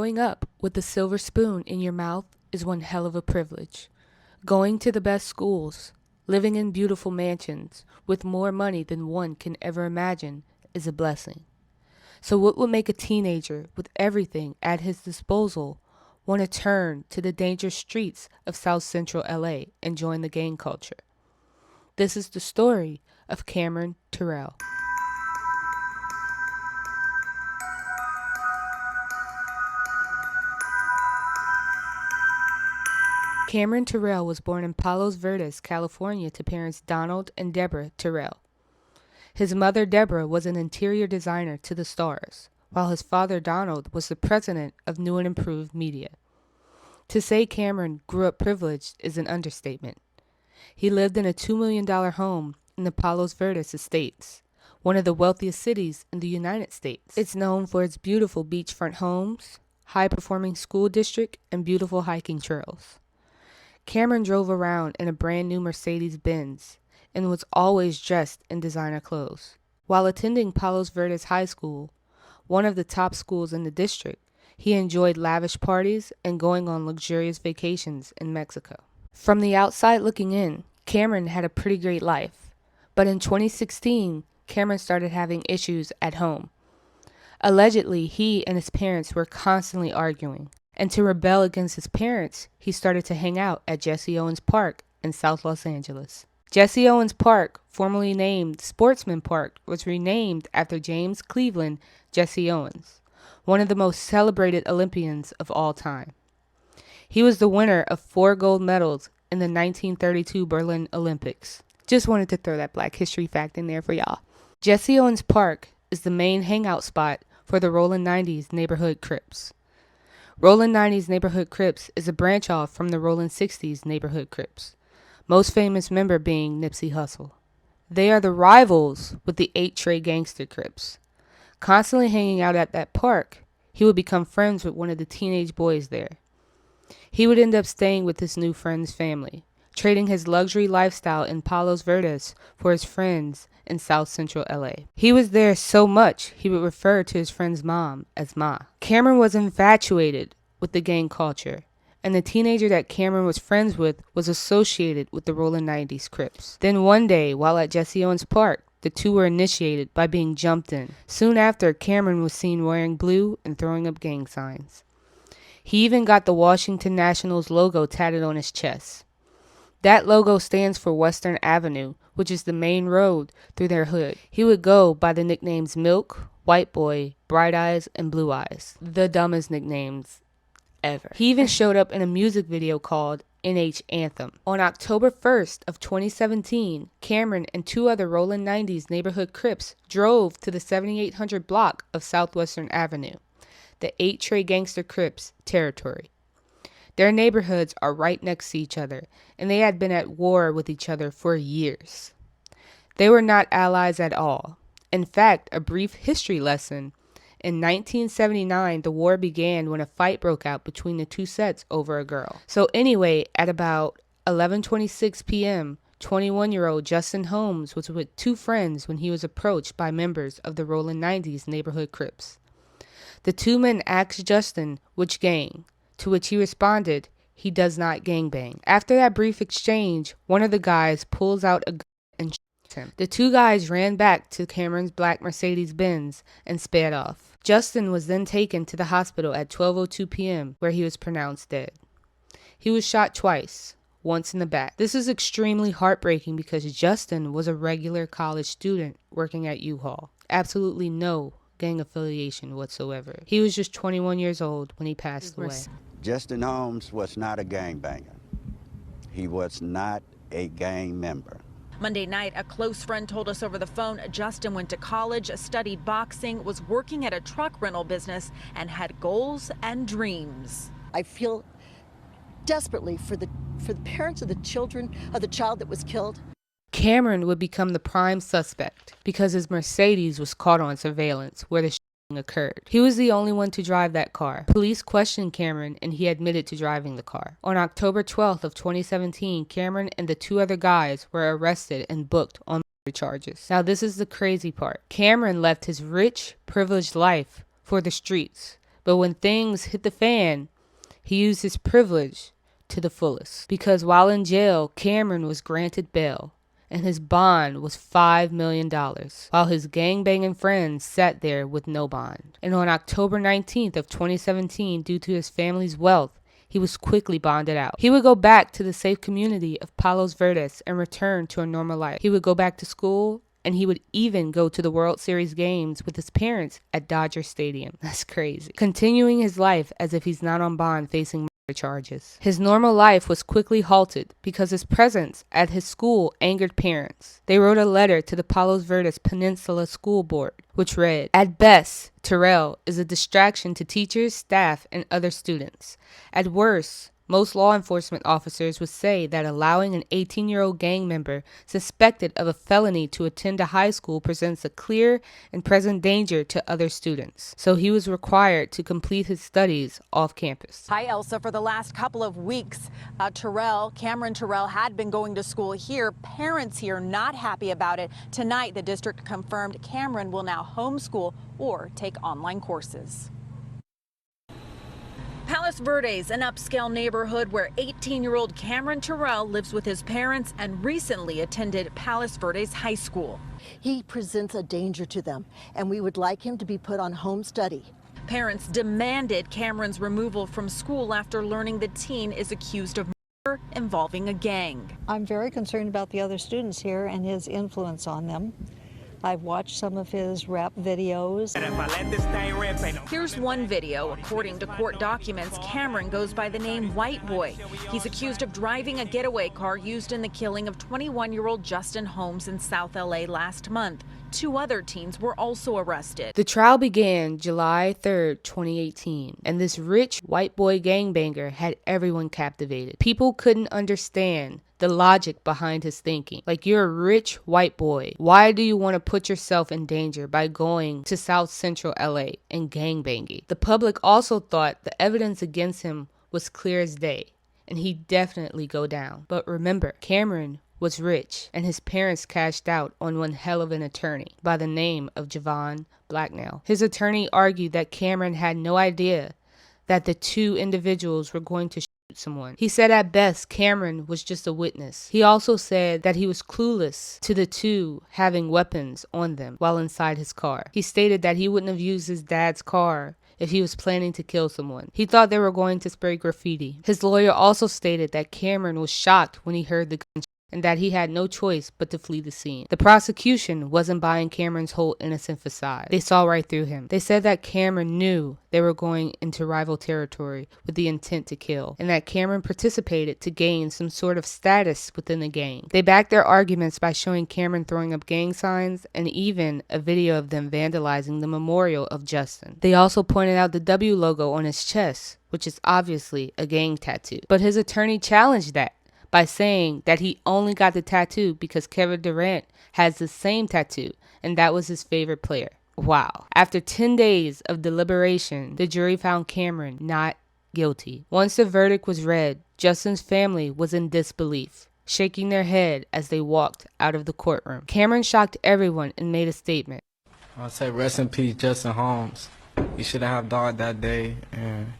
Growing up with a silver spoon in your mouth is one hell of a privilege. Going to the best schools, living in beautiful mansions, with more money than one can ever imagine is a blessing. So what would make a teenager with everything at his disposal want to turn to the dangerous streets of South Central LA and join the gang culture? This is the story of Cameron Terrell. Cameron Terrell was born in Palos Verdes, California to parents Donald and Deborah Terrell. His mother Deborah was an interior designer to the stars, while his father Donald was the president of New and Improved Media. To say Cameron grew up privileged is an understatement. He lived in a $2 million home in the Palos Verdes Estates, one of the wealthiest cities in the United States. It's known for its beautiful beachfront homes, high-performing school district, and beautiful hiking trails. Cameron drove around in a brand new Mercedes-Benz and was always dressed in designer clothes. While attending Palos Verdes High School, one of the top schools in the district, he enjoyed lavish parties and going on luxurious vacations in Mexico. From the outside looking in, Cameron had a pretty great life. But in 2016, Cameron started having issues at home. Allegedly, he and his parents were constantly arguing. And to rebel against his parents, he started to hang out at Jesse Owens Park in South Los Angeles. Jesse Owens Park, formerly named Sportsman Park, was renamed after James Cleveland Jesse Owens, one of the most celebrated Olympians of all time. He was the winner of 4 gold medals in the 1932 Berlin Olympics. Just wanted to throw that Black History fact in there for y'all. Jesse Owens Park is the main hangout spot for the Rollin' 90s neighborhood Crips. Rollin' 90s neighborhood Crips is a branch off from the Rollin' 60s neighborhood Crips, most famous member being Nipsey Hussle. They are the rivals with the 8 Trey Gangster Crips. Constantly hanging out at that park, he would become friends with one of the teenage boys there. He would end up staying with his new friend's family, trading his luxury lifestyle in Palos Verdes for his friends in South Central LA. He was there so much he would refer to his friend's mom as Ma. Cameron was infatuated with the gang culture, and the teenager that Cameron was friends with was associated with the Rollin' 90s Crips. Then one day, while at Jesse Owens Park, the two were initiated by being jumped in. Soon after, Cameron was seen wearing blue and throwing up gang signs. He even got the Washington Nationals logo tatted on his chest. That logo stands for Western Avenue, which is the main road through their hood. He would go by the nicknames Milk, White Boy, Bright Eyes, and Blue Eyes. The dumbest nicknames ever. He even showed up in a music video called NH Anthem. On October 1st of 2017, Cameron and 2 other Rollin' 90s neighborhood Crips drove to the 7800 block of Southwestern Avenue, the 8 Trey Gangster Crips territory. Their neighborhoods are right next to each other, and they had been at war with each other for years. They were not allies at all. In fact, a brief history lesson. In 1979, the war began when a fight broke out between the two sets over a girl. So anyway, at about 11:26 p.m., 21-year-old Justin Holmes was with 2 friends when he was approached by members of the Rollin' 90s neighborhood Crips. The 2 men asked Justin which gang, to which he responded, he does not gangbang. After that brief exchange, one of the guys pulls out a gun and shoots him. The 2 guys ran back to Cameron's black Mercedes-Benz and sped off. Justin was then taken to the hospital at 12:02 p.m., where he was pronounced dead. He was shot twice, once in the back. This is extremely heartbreaking because Justin was a regular college student working at U-Haul. Absolutely no gang affiliation whatsoever. He was just 21 years old when he passed away. Justin Holmes was not a gangbanger. He was not a gang member. Monday night, a close friend told us over the phone Justin went to college, studied boxing, was working at a truck rental business, and had goals and dreams. I feel desperately for the parents of the child that was killed. Cameron would become the prime suspect because his Mercedes was caught on surveillance where the occurred. He was the only one to drive that car. Police questioned Cameron and he admitted to driving the car. On October 12th of 2017, Cameron and the 2 other guys were arrested and booked on charges. Now this is the crazy part. Cameron left his rich, privileged life for the streets, But when things hit the fan, he used his privilege to the fullest. Because while in jail, Cameron was granted bail, and his bond was $5 million, while his gangbanging friends sat there with no bond. And on October 19th of 2017, due to his family's wealth, he was quickly bonded out. He would go back to the safe community of Palos Verdes and return to a normal life. He would go back to school, and he would even go to the World Series games with his parents at Dodger Stadium. That's crazy. Continuing his life as if he's not on bond facing charges. His normal life was quickly halted because his presence at his school angered parents. They wrote a letter to the Palos Verdes Peninsula School Board, which read, "At best, Terrell is a distraction to teachers, staff, and other students. At worst, most law enforcement officers would say that allowing an 18-year-old gang member suspected of a felony to attend a high school presents a clear and present danger to other students. So he was required to complete his studies off campus." Hi, Elsa. For the last couple of weeks, Cameron Terrell had been going to school here. Parents here not happy about it. Tonight, the district confirmed Cameron will now homeschool or take online courses. Palos Verdes, an upscale neighborhood where 18-year-old Cameron Terrell lives with his parents and recently attended Palos Verdes High School. He presents a danger to them, and we would like him to be put on home study. Parents demanded Cameron's removal from school after learning the teen is accused of murder involving a gang. I'm very concerned about the other students here and his influence on them. I've watched some of his rap videos. Here's one video. According to court documents, Cameron goes by the name White Boy. He's accused of driving a getaway car used in the killing of 21-year-old Justin Holmes in South LA last month. 2 other teens were also arrested. The trial began July 3rd, 2018, and this rich white boy gangbanger had everyone captivated. People couldn't understand the logic behind his thinking. Like, you're a rich white boy. Why do you want to put yourself in danger by going to South Central LA and gangbanging? The public also thought the evidence against him was clear as day, and he'd definitely go down. But remember, Cameron was rich, and his parents cashed out on one hell of an attorney by the name of Javon Blacknell. His attorney argued that Cameron had no idea that the 2 individuals were going to shoot someone. He said at best Cameron was just a witness. He also said that he was clueless to the 2 having weapons on them while inside his car. He stated that he wouldn't have used his dad's car if he was planning to kill someone. He thought they were going to spray graffiti. His lawyer also stated that Cameron was shocked when he heard the gunshot, and that he had no choice but to flee the scene. The prosecution wasn't buying Cameron's whole innocent facade. They saw right through him. They said that Cameron knew they were going into rival territory with the intent to kill, and that Cameron participated to gain some sort of status within the gang. They backed their arguments by showing Cameron throwing up gang signs and even a video of them vandalizing the memorial of Justin. They also pointed out the W logo on his chest, which is obviously a gang tattoo. But his attorney challenged that by saying that he only got the tattoo because Kevin Durant has the same tattoo, and that was his favorite player. Wow. After 10 days of deliberation, the jury found Cameron not guilty. Once the verdict was read, Justin's family was in disbelief, shaking their head as they walked out of the courtroom. Cameron shocked everyone and made a statement. I'll say rest in peace, Justin Holmes. He should have died that day, and,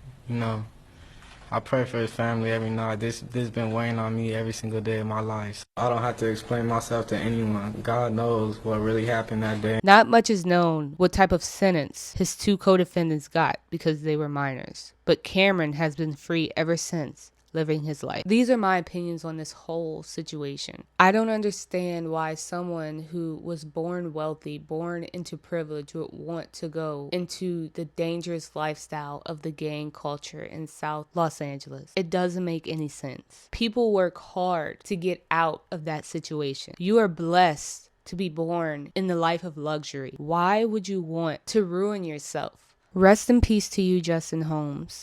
I pray for his family every night. This been weighing on me every single day of my life. I don't have to explain myself to anyone. God knows what really happened that day. Not much is known what type of sentence his 2 co-defendants got because they were minors, but Cameron has been free ever since, living his life. These are my opinions on this whole situation. I don't understand why someone who was born wealthy, born into privilege, would want to go into the dangerous lifestyle of the gang culture in South Los Angeles. It doesn't make any sense. People work hard to get out of that situation. You are blessed to be born in the life of luxury. Why would you want to ruin yourself? Rest in peace to you, Justin Holmes.